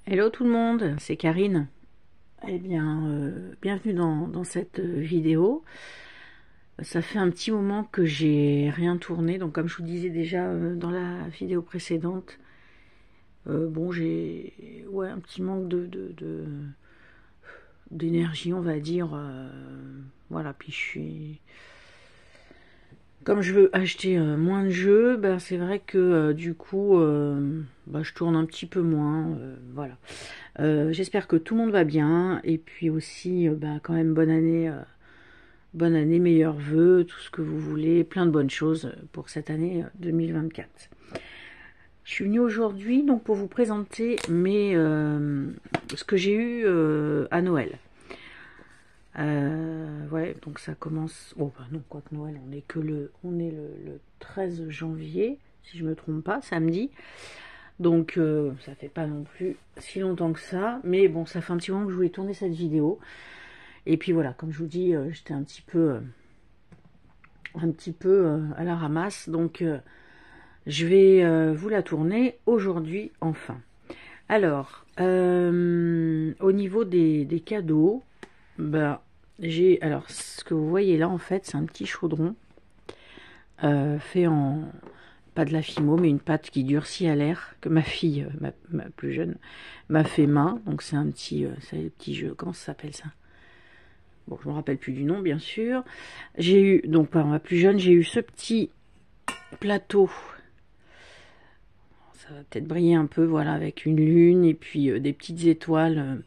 Hello tout le monde, c'est Karine. Eh bien, bienvenue dans cette vidéo. Ça fait un petit moment que j'ai rien tourné, donc comme je vous disais déjà dans la vidéo précédente, bon j'ai un petit manque d'énergie, on va dire. Voilà, puis je suis... Comme je veux acheter moins de jeux, ben c'est vrai que du coup, je tourne un petit peu moins, voilà. J'espère que tout le monde va bien, et puis aussi, quand même bonne année, meilleurs vœux, tout ce que vous voulez, plein de bonnes choses pour cette année 2024. Je suis venue aujourd'hui donc pour vous présenter ce que j'ai eu à Noël. Ouais, donc ça commence. Oh bah non, quoique Noël, on est le 13 janvier, si je me trompe pas, samedi. Donc ça fait pas non plus si longtemps que ça, mais bon, ça fait un petit moment que je voulais tourner cette vidéo. Et puis voilà, comme je vous dis, j'étais un petit peu à la ramasse, donc je vais vous la tourner aujourd'hui enfin. Alors, au niveau des cadeaux, j'ai, alors ce que vous voyez là en fait, c'est un petit chaudron fait en, pas de la fimo, mais une pâte qui durcit à l'air, que ma fille, ma plus jeune, m'a fait main. Donc c'est un petit, c'est le petit jeu, comment ça s'appelle ça? Bon, je me rappelle plus du nom, bien sûr. J'ai eu, donc par ma plus jeune, j'ai eu ce petit plateau. Ça va peut-être briller un peu, voilà, avec une lune et puis des petites étoiles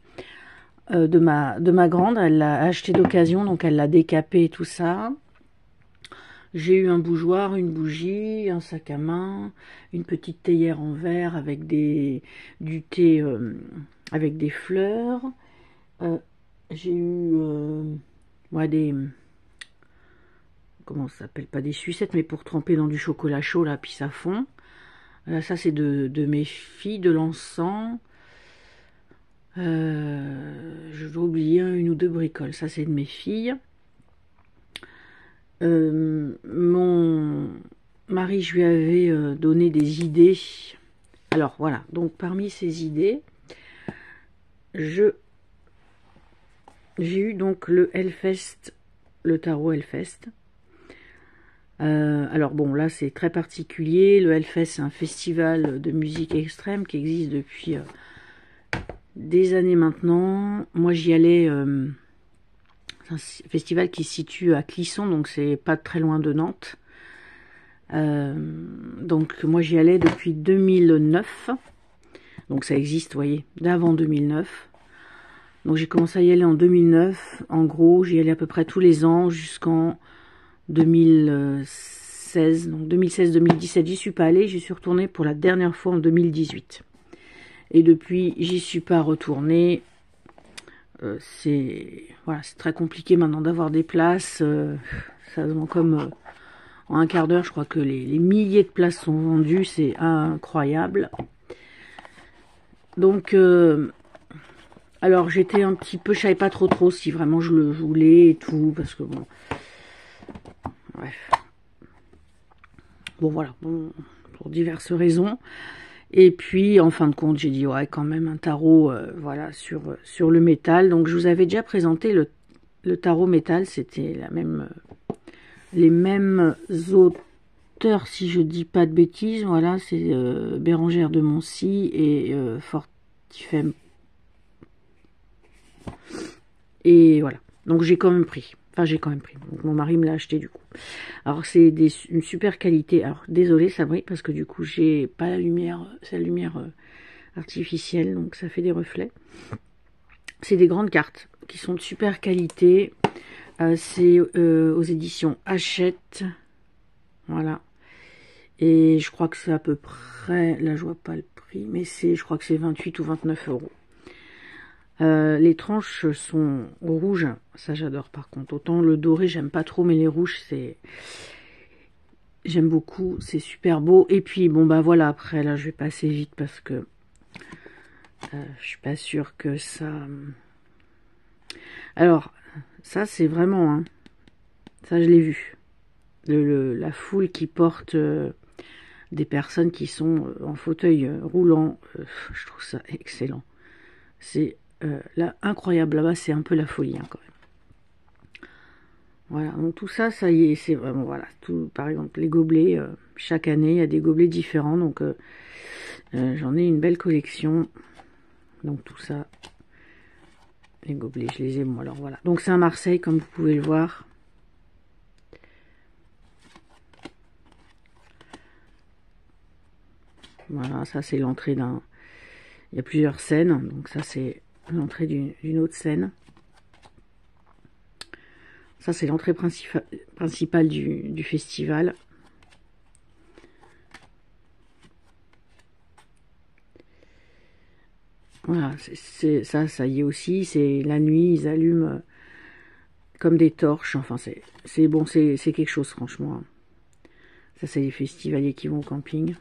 de ma grande. Elle l'a acheté d'occasion, donc elle l'a décapé et tout ça. J'ai eu un bougeoir, une bougie, un sac à main, une petite théière en verre avec du thé avec des fleurs. J'ai eu des... Comment ça s'appelle? Pas des sucettes, mais pour tremper dans du chocolat chaud, là, puis ça fond. Là, ça, c'est de mes filles, de l'encens. Je vais oublier une ou deux bricoles. Ça, c'est de mes filles. Mon mari, je lui avais donné des idées. Alors voilà, donc parmi ces idées, j'ai eu donc le Hellfest, le tarot Hellfest. Alors bon, là c'est très particulier. Le Hellfest, c'est un festival de musique extrême qui existe depuis des années maintenant. Moi j'y allais, c'est un festival qui se situe à Clisson, donc c'est pas très loin de Nantes. Donc moi j'y allais depuis 2009, donc ça existe, vous voyez, d'avant 2009. Donc j'ai commencé à y aller en 2009, en gros j'y allais à peu près tous les ans jusqu'en 2016, donc 2016-2017 j'y suis pas allée, j'y suis retournée pour la dernière fois en 2018. Et depuis j'y suis pas retournée. C'est très compliqué maintenant d'avoir des places, ça comme... En un quart d'heure, je crois que les milliers de places sont vendues. C'est incroyable. Donc, alors j'étais un petit peu... Je savais pas trop si vraiment je le voulais et tout. Parce que bon... Bref. Bon, voilà. Bon, pour diverses raisons. Et puis, en fin de compte, j'ai dit, ouais, quand même, un tarot, voilà, sur le métal. Donc, je vous avais déjà présenté le tarot métal. C'était les mêmes auteurs, si je dis pas de bêtises, voilà, c'est Bérangère de Moncy et Fortifem. Et voilà, donc j'ai quand même pris. Enfin, j'ai quand même pris. Donc, mon mari me l'a acheté du coup. Alors, c'est une super qualité. Alors, désolé, ça brille parce que du coup, j'ai pas la lumière, c'est la lumière artificielle, donc ça fait des reflets. C'est des grandes cartes qui sont de super qualité. C'est aux éditions Hachette. Voilà. Et je crois que c'est à peu près, là je vois pas le prix, mais je crois que c'est 28 ou 29 euros. Les tranches sont rouges, ça j'adore par contre. Autant le doré j'aime pas trop, mais les rouges j'aime beaucoup, c'est super beau. Et puis bon bah voilà, après là je vais passer vite parce que je suis pas sûre que ça... Alors ça c'est vraiment, hein, ça je l'ai vu. La foule qui porte... des personnes qui sont en fauteuil roulant, je trouve ça excellent. C'est là incroyable. Là-bas, c'est un peu la folie, hein, quand même. Voilà, donc tout ça, ça y est, c'est vraiment, voilà. Tout, par exemple, les gobelets, chaque année, il y a des gobelets différents. Donc, j'en ai une belle collection. Donc, tout ça, les gobelets, je les ai, moi. Alors, voilà. Donc, c'est un Marseille, comme vous pouvez le voir. Voilà, ça, c'est l'entrée d'un... Il y a plusieurs scènes. Donc, ça, c'est l'entrée d'une autre scène. Ça, c'est l'entrée principale du festival. Voilà, ça y est aussi. C'est la nuit, ils allument comme des torches. Enfin, c'est bon, c'est quelque chose, franchement. Ça, c'est les festivaliers qui vont au camping.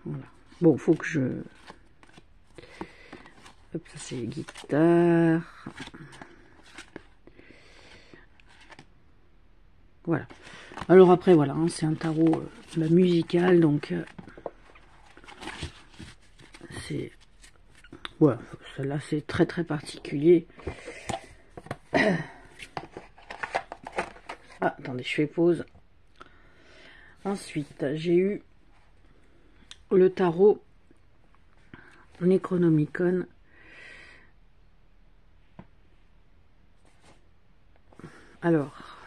Voilà. Bon, faut que je... Hop, ça, c'est les guitares. Voilà. Alors après, voilà, hein, c'est un tarot musical, donc c'est... Ouais, celle-là, c'est très très particulier. Ah, attendez, je fais pause. Ensuite, j'ai eu le tarot Necronomicon. Alors,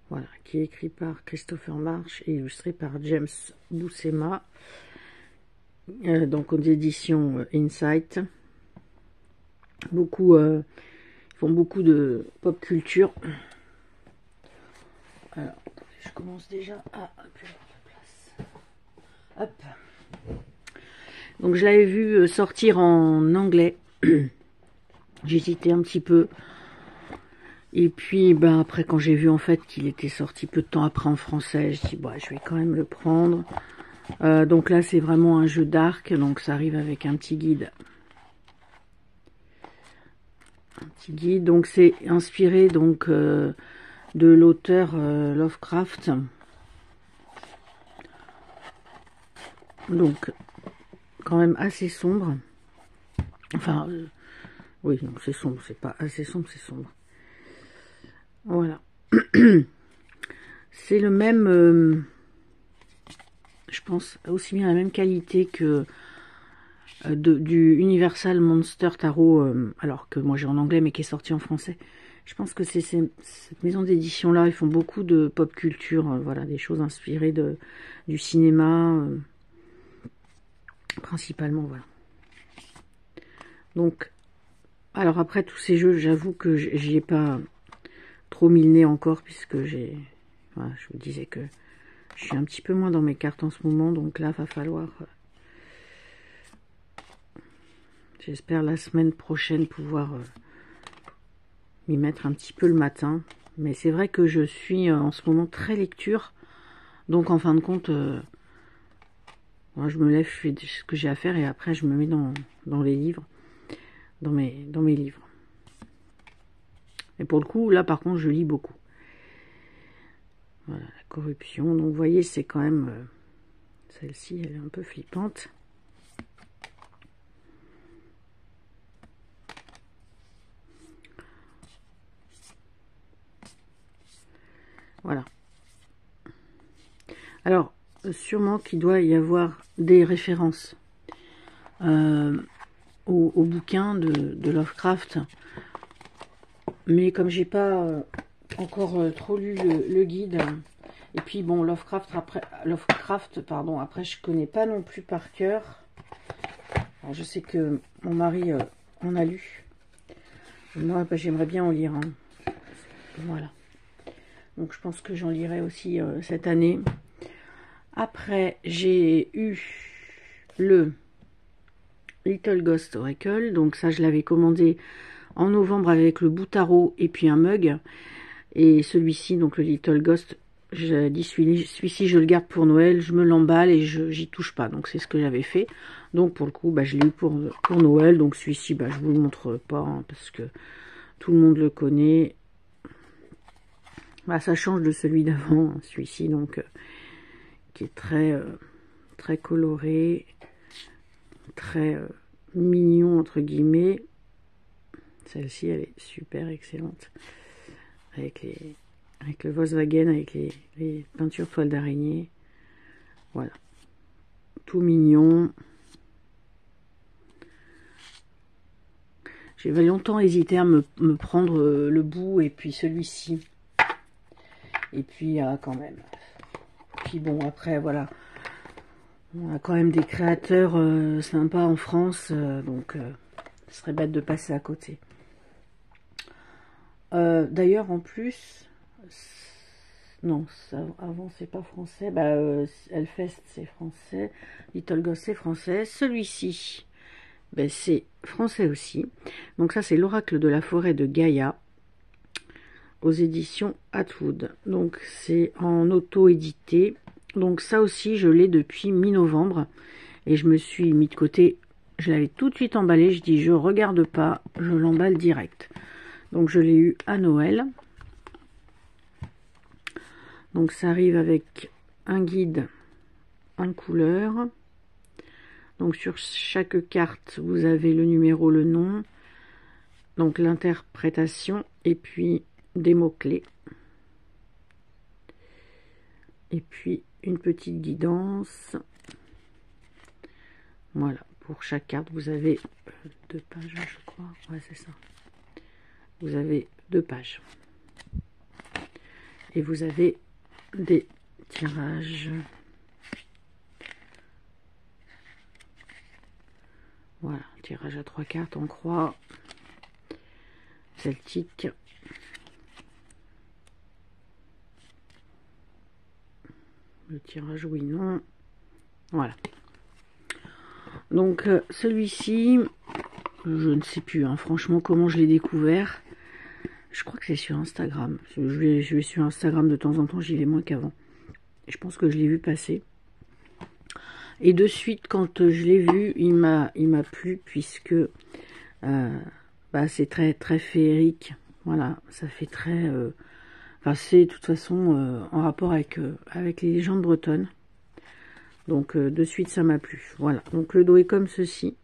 voilà, qui est écrit par Christopher Marsh et illustré par James Buscema. Donc aux éditions Insight. Beaucoup, ils font beaucoup de pop culture. Alors, attendez, je commence déjà à plus de place. Hop. Donc je l'avais vu sortir en anglais. J'hésitais un petit peu. Et puis ben, après quand j'ai vu en fait qu'il était sorti peu de temps après en français, je dis bah, je vais quand même le prendre. Donc là c'est vraiment un jeu d'arc, donc ça arrive avec un petit guide. Un petit guide, donc c'est inspiré donc de l'auteur Lovecraft. Donc quand même assez sombre. Enfin oui, donc c'est sombre, c'est pas assez sombre, c'est sombre. Voilà. C'est le même, je pense, aussi bien la même qualité que du Universal Monster Tarot, alors que moi j'ai en anglais mais qui est sorti en français. Je pense que c'est cette maison d'édition là, ils font beaucoup de pop culture, voilà, des choses inspirées du cinéma, principalement, voilà. Donc, alors après tous ces jeux, j'avoue que j'y ai pas trop mis le nez encore, puisque j'ai... Voilà, je vous disais que je suis un petit peu moins dans mes cartes en ce moment, donc là, va falloir... J'espère la semaine prochaine pouvoir m'y mettre un petit peu le matin. Mais c'est vrai que je suis en ce moment très lecture, donc en fin de compte, moi, je me lève, je fais ce que j'ai à faire, et après je me mets dans les livres, dans mes livres. Et pour le coup, là par contre, je lis beaucoup. Voilà, la corruption. Donc, vous voyez, c'est quand même... celle-ci, elle est un peu flippante. Voilà. Alors, sûrement qu'il doit y avoir des références au bouquin de Lovecraft. Mais comme j'ai pas encore trop lu le guide... Et puis bon, Lovecraft, pardon, après je connais pas non plus par cœur. Alors, je sais que mon mari en a lu. Moi, bah, j'aimerais bien en lire. Hein. Voilà. Donc je pense que j'en lirai aussi cette année. Après, j'ai eu le Little Ghost Oracle. Donc ça, je l'avais commandé en novembre avec le bout tarot et puis un mug. Et celui-ci, donc le Little Ghost... J'ai dit celui-ci je le garde pour Noël, je me l'emballe et j'y touche pas. Donc c'est ce que j'avais fait. Donc pour le coup, bah, je l'ai eu pour Noël. Donc celui-ci, bah, je vous le montre pas hein, parce que tout le monde le connaît. Bah, ça change de celui d'avant, celui-ci. Donc qui est très, très coloré, très mignon entre guillemets. Celle-ci, elle est super excellente. Avec le Volkswagen, avec les peintures toiles d'araignée. Voilà. Tout mignon. J'ai longtemps hésité à me prendre le bout et puis celui-ci. Et puis, quand même. Puis bon, après, voilà. On a quand même des créateurs sympas en France. Donc, ce serait bête de passer à côté. D'ailleurs, en plus... Non, ça, avant, c'est pas français. Bah, Hellfest, c'est français. Little Ghost, c'est français. Celui-ci... Ben, c'est français aussi. Donc ça, c'est l'oracle de la forêt de Gaïa aux éditions Atwood. Donc c'est en auto-édité. Donc ça aussi, je l'ai depuis mi-novembre. Et je me suis mis de côté. Je l'avais tout de suite emballé. Je dis, je regarde pas, je l'emballe direct. Donc je l'ai eu à Noël. Donc ça arrive avec un guide en couleur. Donc sur chaque carte, vous avez le numéro, le nom, donc l'interprétation et puis des mots-clés. Et puis une petite guidance. Voilà, pour chaque carte, vous avez 2 pages, je crois. Ouais, c'est ça. Vous avez 2 pages. Et vous avez des tirages. Voilà, tirage à 3 cartes en croix, celtique, le tirage oui, non, voilà. Donc celui-ci, je ne sais plus, hein, franchement, comment je l'ai découvert. Je crois que c'est sur Instagram. Je vais sur Instagram de temps en temps, j'y vais moins qu'avant. Je pense que je l'ai vu passer. Et de suite, quand je l'ai vu, il m'a plu, puisque bah, c'est très, très féerique. Voilà, ça fait très... enfin, c'est de toute façon en rapport avec les légendes bretonnes. Donc, de suite, ça m'a plu. Voilà, donc le dos est comme ceci.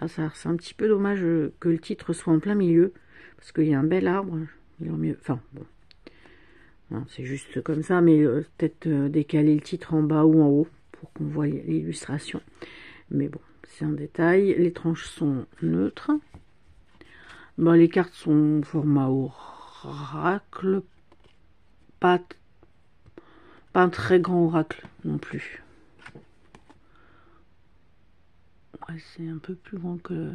Ah, c'est un petit peu dommage que le titre soit en plein milieu, parce qu'il y a un bel arbre. Il est mieux... Enfin, bon. C'est juste comme ça, mais peut-être décaler le titre en bas ou en haut, pour qu'on voit l'illustration. Mais bon, c'est un détail. Les tranches sont neutres. Bon, les cartes sont format oracle. Pas un très grand oracle non plus. Ouais, c'est un peu plus grand que...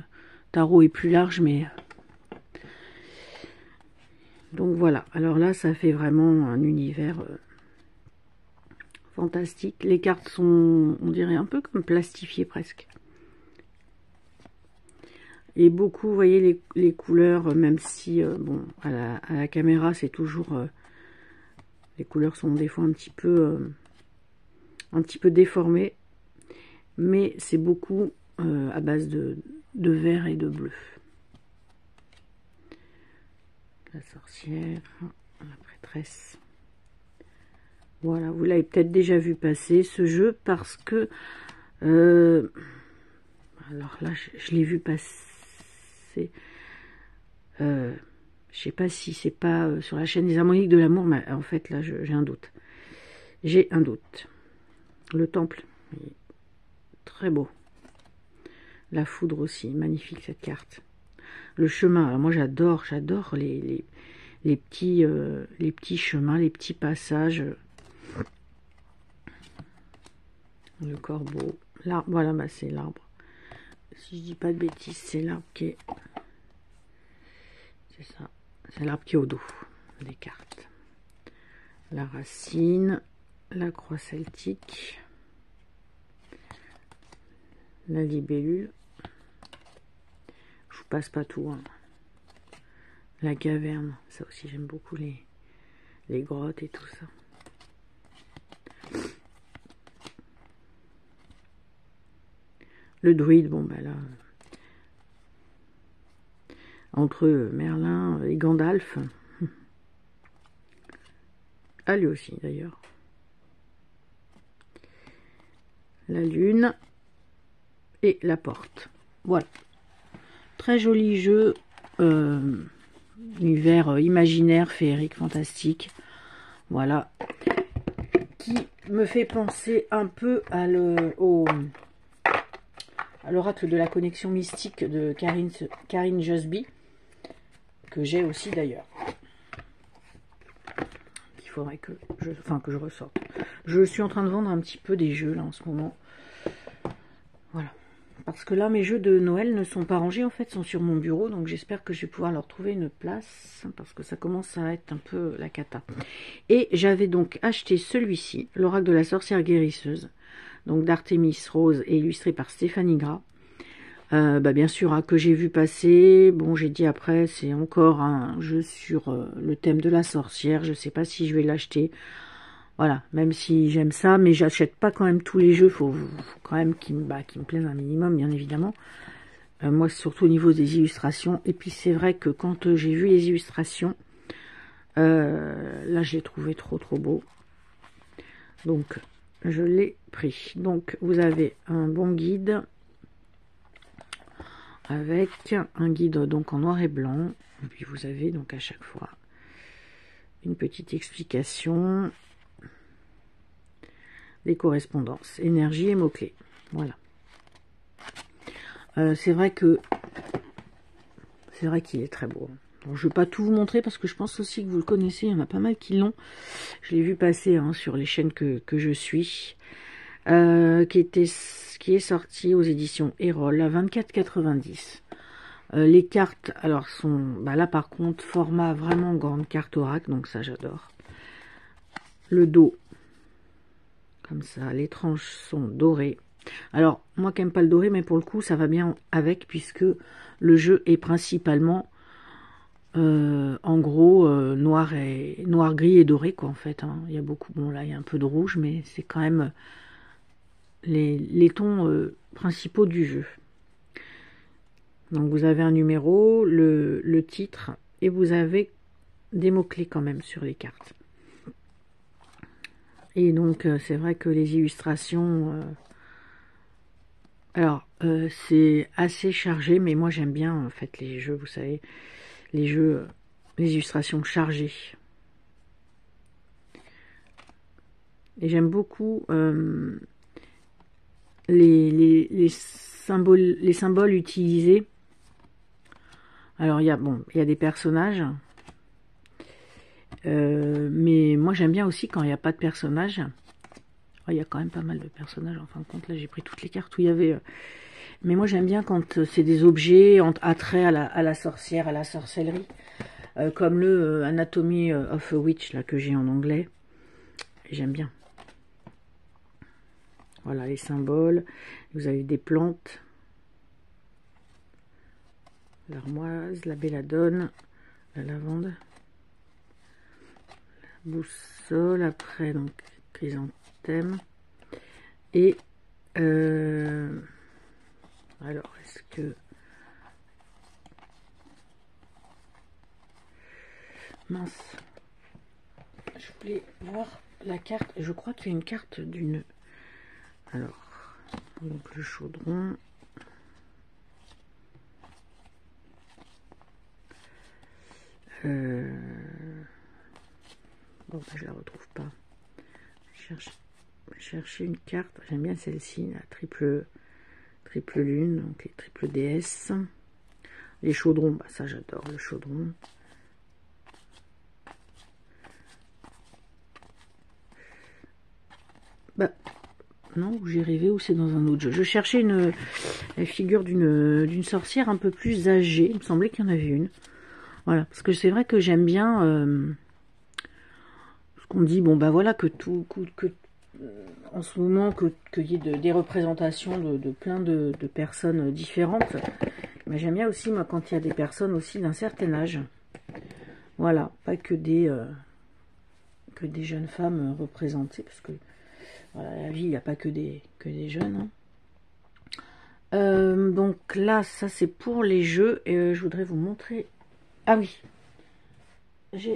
Tarot est plus large, mais... Donc voilà. Alors là, ça fait vraiment un univers... fantastique. Les cartes sont, on dirait, un peu comme plastifiées presque. Et beaucoup, vous voyez, les couleurs, même si, bon, à la caméra, c'est toujours... les couleurs sont des fois un petit peu déformées. Mais c'est beaucoup à base de vert et de bleu. La sorcière, la prêtresse... Voilà, vous l'avez peut-être déjà vu passer ce jeu parce que... alors là, je l'ai vu passer... je sais pas si c'est pas sur la chaîne des harmoniques de l'amour, mais en fait, là, j'ai un doute. J'ai un doute. Le temple, très beau. La foudre aussi, magnifique cette carte. Le chemin, alors moi j'adore les petits chemins, les petits passages... Le corbeau. L'arbre, voilà, bah c'est l'arbre. Si je dis pas de bêtises, c'est l'arbre qui est... C'est ça. C'est l'arbre qui est au dos des cartes. La racine, la croix celtique, la libellule. Je vous passe pas tout, hein. La caverne, ça aussi j'aime beaucoup les grottes et tout ça. Le druide, bon bah là, entre Merlin et Gandalf, ah lui aussi d'ailleurs. la lune et la porte. Voilà. Très joli jeu. Univers imaginaire, féerique, fantastique. Voilà. Qui me fait penser un peu à l'oracle de la connexion mystique de Karine Jusby, que j'ai aussi d'ailleurs. Il faudrait que je ressorte. Je suis en train de vendre un petit peu des jeux là en ce moment. Voilà. Parce que là, mes jeux de Noël ne sont pas rangés, en fait, sont sur mon bureau. Donc j'espère que je vais pouvoir leur trouver une place. Parce que ça commence à être un peu la cata. Et j'avais donc acheté celui-ci, l'oracle de la sorcière guérisseuse. Donc d'Artémis Rose et illustré par Stéphanie Gras. Bien sûr, hein, que j'ai vu passer. Bon, j'ai dit après, c'est encore un jeu sur le thème de la sorcière. Je sais pas si je vais l'acheter. Voilà, même si j'aime ça, mais j'achète pas quand même tous les jeux. Faut quand même qu'ils me plaisent un minimum, bien évidemment. Moi, surtout au niveau des illustrations. Et puis, c'est vrai que quand j'ai vu les illustrations, là, je l'ai trouvé trop beau. Donc, je l'ai pris. Donc, vous avez un bon guide avec un guide donc en noir et blanc. Et puis, vous avez donc à chaque fois une petite explication. Les correspondances, énergie et mots-clés. Voilà. C'est vrai qu'il est très beau. Bon, je ne vais pas tout vous montrer parce que je pense aussi que vous le connaissez. Il y en a pas mal qui l'ont. Je l'ai vu passer hein, sur les chaînes que je suis. Qui est sorti aux éditions Erol à 24,90. Les cartes, alors sont là par contre format vraiment grande carte oracle, donc ça j'adore. Le dos. Comme ça, les tranches sont dorées. Alors, moi qui n'aime pas le doré, mais pour le coup, ça va bien avec, puisque le jeu est principalement, en gros, noir, gris et doré, quoi, en fait. Hein. Il y a beaucoup, bon, là, il y a un peu de rouge, mais c'est quand même les tons principaux du jeu. Donc, vous avez un numéro, le titre, et vous avez des mots-clés quand même sur les cartes. Et donc, c'est vrai que les illustrations... c'est assez chargé, mais moi, j'aime bien, en fait, les jeux, vous savez, les illustrations chargées. Et j'aime beaucoup les symboles utilisés. Alors, il y a des personnages... mais moi j'aime bien aussi quand il n'y a pas de personnages. Il y a quand même pas mal de personnages en fin de compte. Là j'ai pris toutes les cartes où il y avait. Mais moi j'aime bien quand c'est des objets attrait à la sorcière, à la sorcellerie. Comme le Anatomy of a Witch là que j'ai en anglais. J'aime bien. Voilà les symboles. Vous avez des plantes. L'armoise, la belladone, la lavande. Boussole, après donc chrysanthème et alors est-ce que mince, je voulais voir la carte, je crois qu'il y a une carte d'une, alors donc le chaudron, bon, je la retrouve pas. Chercher une carte. J'aime bien celle-ci, la triple lune, donc les triple déesses. Les chaudrons, ça j'adore le chaudron. Non, j'ai rêvé ou c'est dans un autre jeu. Je cherchais la figure d'une sorcière un peu plus âgée. Il me semblait qu'il y en avait une. Voilà, parce que c'est vrai que j'aime bien ce qu'on dit, bon voilà, que en ce moment, qu'il y ait des représentations de plein de personnes différentes. Mais j'aime bien aussi, moi, quand il y a des personnes aussi d'un certain âge. Voilà, pas que des jeunes femmes représentées, parce que voilà, la vie, il n'y a pas que des jeunes. Hein. Donc là, ça c'est pour les jeux, et je voudrais vous montrer... Ah oui, je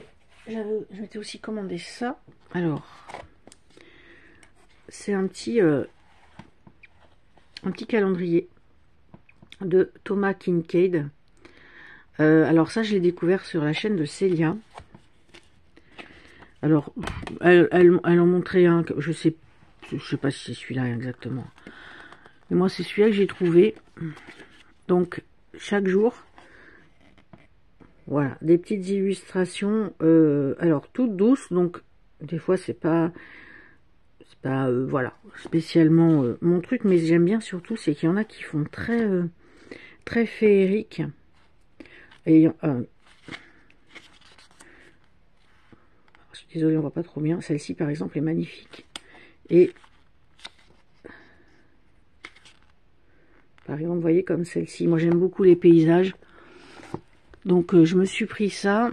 m'étais aussi commandé ça. Alors, c'est un petit un petit calendrier de Thomas Kinkade. Alors ça, je l'ai découvert sur la chaîne de Célia. Alors, elle en montrait un, je sais pas si c'est celui-là exactement. Mais moi, c'est celui-là que j'ai trouvé. Donc, chaque jour, voilà, des petites illustrations, alors toutes douces, donc des fois c'est pas voilà, spécialement mon truc, mais j'aime bien surtout, c'est qu'il y en a qui font très, très féerique. Et je suis désolée, on voit pas trop bien. Celle-ci, par exemple, est magnifique. Et par exemple, vous voyez comme celle-ci. Moi, j'aime beaucoup les paysages. Donc, je me suis pris ça.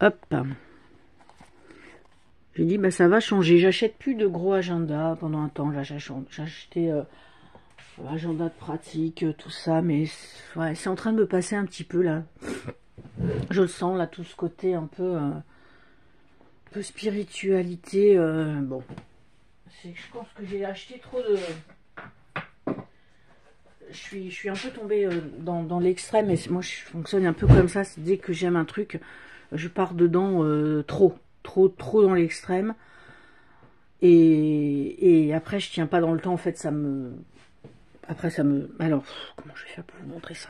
Hop. J'ai dit, bah, ça va changer. J'achète plus de gros agendas. Pendant un temps, j'ai acheté agenda de pratique, tout ça. Mais ouais, c'est en train de me passer un petit peu, là. Je le sens, là, tout ce côté un peu spiritualité. Bon. Je pense que j'ai acheté trop de... Je suis un peu tombée dans l'extrême, et moi je fonctionne un peu comme ça. Dès que j'aime un truc, je pars dedans trop dans l'extrême, et après je tiens pas dans le temps. En fait, alors comment je vais faire pour vous montrer ça?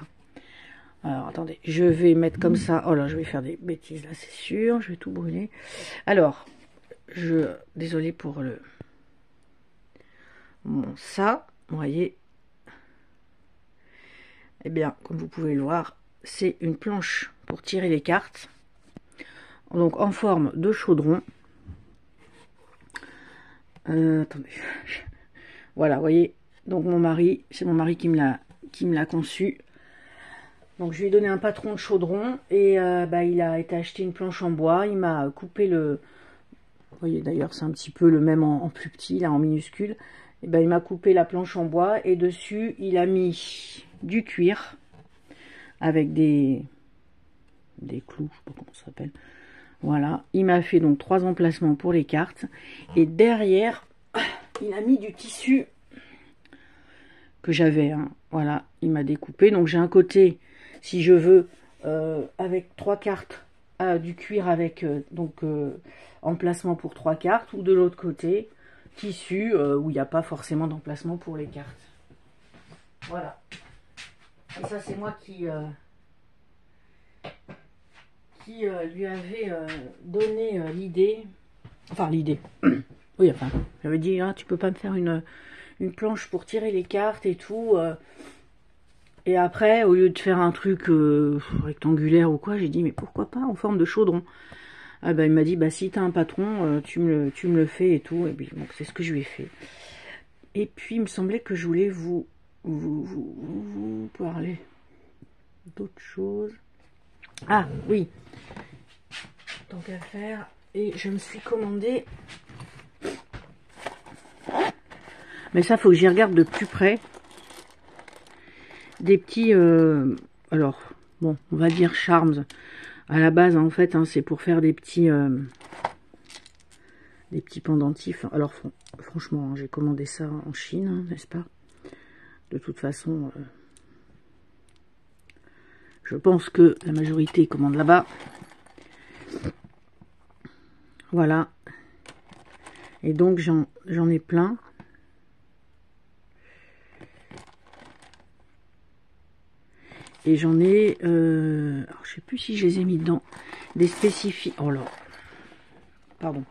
Alors attendez, je vais mettre comme ça. Oh là, je vais faire des bêtises là, c'est sûr, je vais tout brûler. Alors désolée pour le ça, vous voyez. Eh bien, comme vous pouvez le voir, c'est une planche pour tirer les cartes. Donc, en forme de chaudron. Attendez. Voilà, vous voyez. Donc, c'est mon mari qui me l'a conçu. Donc, je lui ai donné un patron de chaudron. Et il a été acheter une planche en bois. Il m'a coupé le... Vous voyez, d'ailleurs, c'est un petit peu le même en plus petit, là, en minuscule. Et il m'a coupé la planche en bois. Et dessus, il a mis... du cuir avec des clous, je sais pas comment ça s'appelle. Voilà, il m'a fait donc 3 emplacements pour les cartes, et derrière il a mis du tissu que j'avais, hein. Voilà, il m'a découpé. Donc j'ai un côté, si je veux, avec 3 cartes, du cuir avec emplacement pour 3 cartes, ou de l'autre côté tissu où il n'y a pas forcément d'emplacement pour les cartes. Voilà. Et ça, c'est moi qui lui avait donné l'idée. Enfin, l'idée. Oui, enfin, j'avais dit, ah, tu peux pas me faire une planche pour tirer les cartes et tout. Et après, au lieu de faire un truc rectangulaire ou quoi, j'ai dit, mais pourquoi pas en forme de chaudron? Ah il m'a dit, bah si t'as un patron, tu me le fais et tout. Et puis, donc, c'est ce que je lui ai fait. Et puis, il me semblait que je voulais vous parler d'autres choses. Ah oui, tant qu'à faire. Et je me suis commandé, mais ça faut que j'y regarde de plus près, des petits alors bon, on va dire charms à la base, en fait, hein, c'est pour faire des petits pendentifs. Alors franchement, hein, j'ai commandé ça en Chine, hein, n'est-ce pas? De toute façon, je pense que la majorité commande là-bas. Voilà. Et donc, j'en ai plein. Et j'en ai... alors, je sais plus si je les ai mis dedans. Des spécifiques... Oh là. Pardon.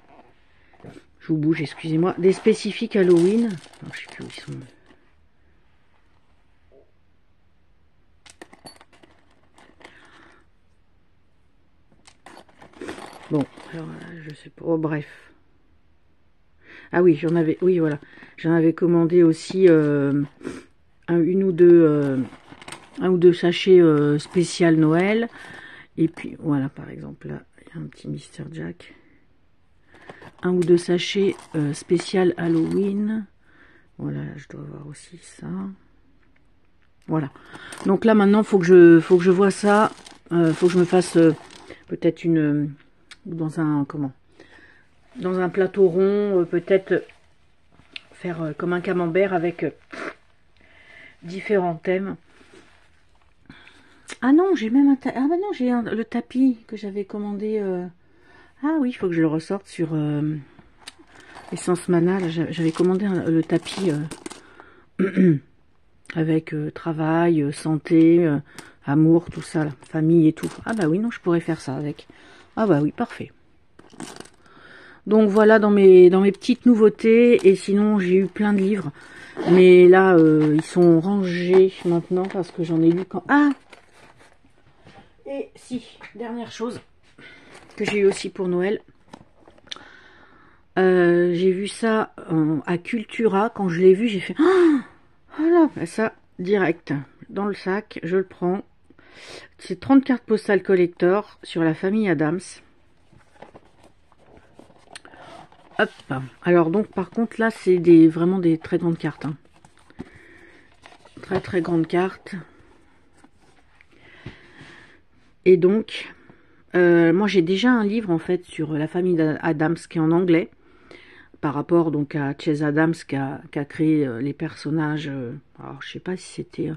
Je vous bouge, excusez-moi. Des spécifiques Halloween. Alors, je sais plus où ils sont. Bon, alors je sais pas. Oh, bref. Ah oui, j'en avais. Oui, voilà. J'en avais commandé aussi un ou deux sachets spécial Noël. Et puis, voilà, par exemple, là, il y a un petit Mr. Jack. 1 ou 2 sachets spécial Halloween. Voilà, je dois avoir aussi ça. Voilà. Donc là, maintenant, faut que je vois ça. Faut que je me fasse peut-être une... dans un... Comment? Dans un plateau rond, peut-être faire comme un camembert avec différents thèmes. Ah non, j'ai même un tapis. Ah bah non, j'ai le tapis que j'avais commandé. Ah oui, il faut que je le ressorte sur Essence Mana. J'avais commandé le tapis avec travail, santé, amour, tout ça, là, famille et tout. Ah bah oui, non, je pourrais faire ça avec. Ah bah oui, parfait. Donc voilà dans mes petites nouveautés. Et sinon, j'ai eu plein de livres. Mais là, ils sont rangés maintenant parce que j'en ai lu quand... Ah! Et si, dernière chose que j'ai eu aussi pour Noël. J'ai vu ça à Cultura. Quand je l'ai vu, j'ai fait... Oh, voilà, bah ça, direct. Dans le sac, je le prends. C'est 30 cartes postales collector sur la famille Adams. Hop. Alors donc, par contre, là, c'est vraiment des très grandes cartes. Hein. Très, très grandes cartes. Et donc, moi, j'ai déjà un livre, en fait, sur la famille Adams qui est en anglais. Par rapport donc à Chase Adams qui a créé les personnages, alors je sais pas si c'était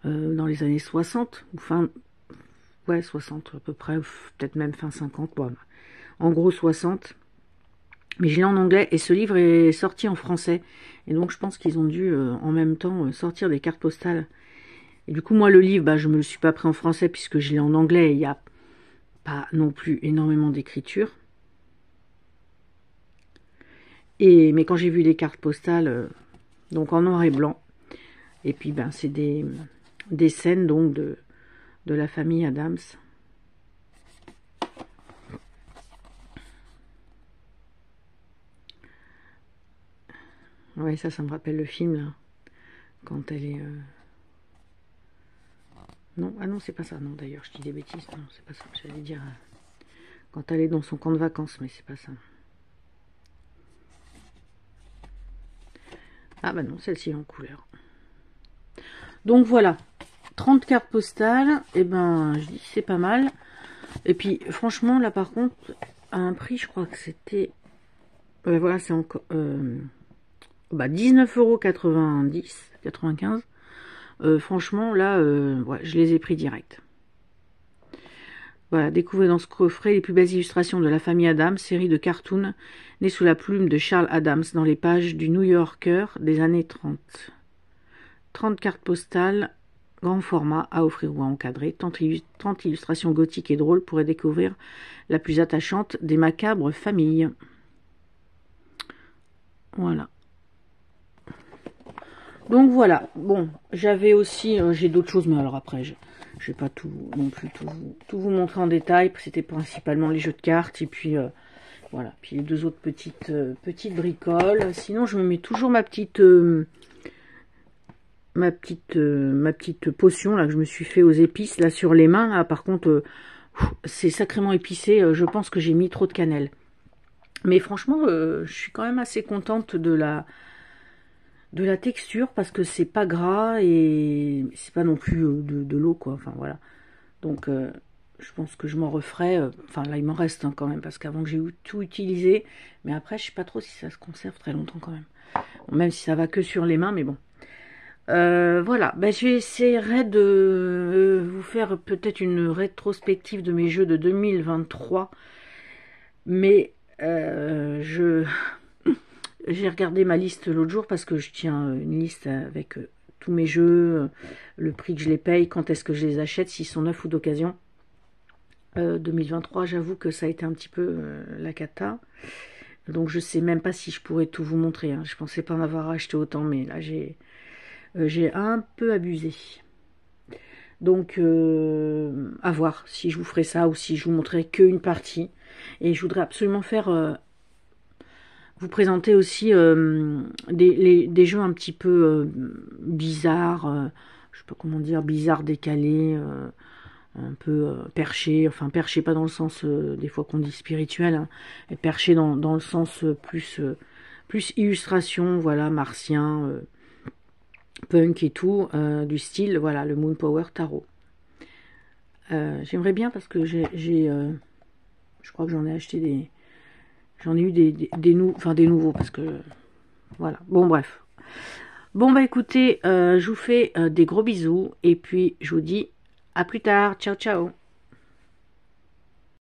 dans les années 60 ou fin, ouais 60 à peu près, peut-être même fin 50, bon, en gros 60, mais je l'ai en anglais et ce livre est sorti en français et donc je pense qu'ils ont dû en même temps sortir des cartes postales et du coup moi le livre, bah, je me le suis pas pris en français puisque je l'ai en anglais et il n'y a pas non plus énormément d'écriture. Mais quand j'ai vu les cartes postales, donc en noir et blanc, et puis ben c'est des scènes donc de la famille Adams. Ouais, ça me rappelle le film là, quand elle est. Non, ah non, c'est pas ça. Non, d'ailleurs, je dis des bêtises. Non, c'est pas ça. J'allais dire quand elle est dans son camp de vacances, mais c'est pas ça. Ah bah non, celle-ci est en couleur. Donc voilà, 30 cartes postales, et ben je dis c'est pas mal. Et puis franchement là par contre, à un prix, je crois que c'était... voilà, c'est encore... bah 19,95 €. Franchement là, ouais, je les ai pris direct. Voilà, découvrez dans ce coffret les plus belles illustrations de la famille Adams, série de cartoons née sous la plume de Charles Adams dans les pages du New Yorker des années 30. 30 cartes postales, grand format, à offrir ou à encadrer. 30 illustrations gothiques et drôles pour découvrir la plus attachante des macabres familles. Voilà. Donc voilà, bon, j'avais aussi, j'ai d'autres choses, mais alors après, je vais pas tout non plus tout vous montrer en détail. C'était principalement les jeux de cartes et puis voilà, puis les deux autres petites bricoles. Sinon, je me mets toujours ma petite potion là que je me suis fait aux épices là sur les mains. Là, par contre, c'est sacrément épicé. Je pense que j'ai mis trop de cannelle. Mais franchement, je suis quand même assez contente de la texture parce que c'est pas gras et c'est pas non plus de l'eau quoi. Enfin voilà. Donc je pense que je m'en referai. Enfin là il m'en reste hein, quand même parce qu'avant que j'ai tout utilisé. Mais après je sais pas trop si ça se conserve très longtemps quand même. Bon, même si ça va que sur les mains, mais bon. Voilà, ben, j'essaierai de vous faire peut-être une rétrospective de mes jeux de 2023. Mais j'ai regardé ma liste l'autre jour parce que je tiens une liste avec tous mes jeux, le prix que je les paye, quand est-ce que je les achète, s'ils sont neufs ou d'occasion. 2023, j'avoue que ça a été un petit peu la cata. Donc je sais même pas si je pourrais tout vous montrer. Hein. Je pensais pas en avoir acheté autant, mais là j'ai un peu abusé. Donc à voir si je vous ferai ça ou si je vous montrerai qu'une partie. Et je voudrais absolument faire... vous présenter aussi des jeux un petit peu bizarres, je sais pas comment dire, bizarres, décalés, un peu perchés, enfin perchés pas dans le sens des fois qu'on dit spirituel, hein, et perchés dans le sens plus illustration, voilà, martien, punk et tout, du style, voilà, le Moon Power Tarot. J'aimerais bien parce que je crois que j'en ai acheté des... J'en ai eu des nouveaux, parce que Voilà, bon bref. Bon bah écoutez, je vous fais des gros bisous et puis je vous dis à plus tard. Ciao ciao.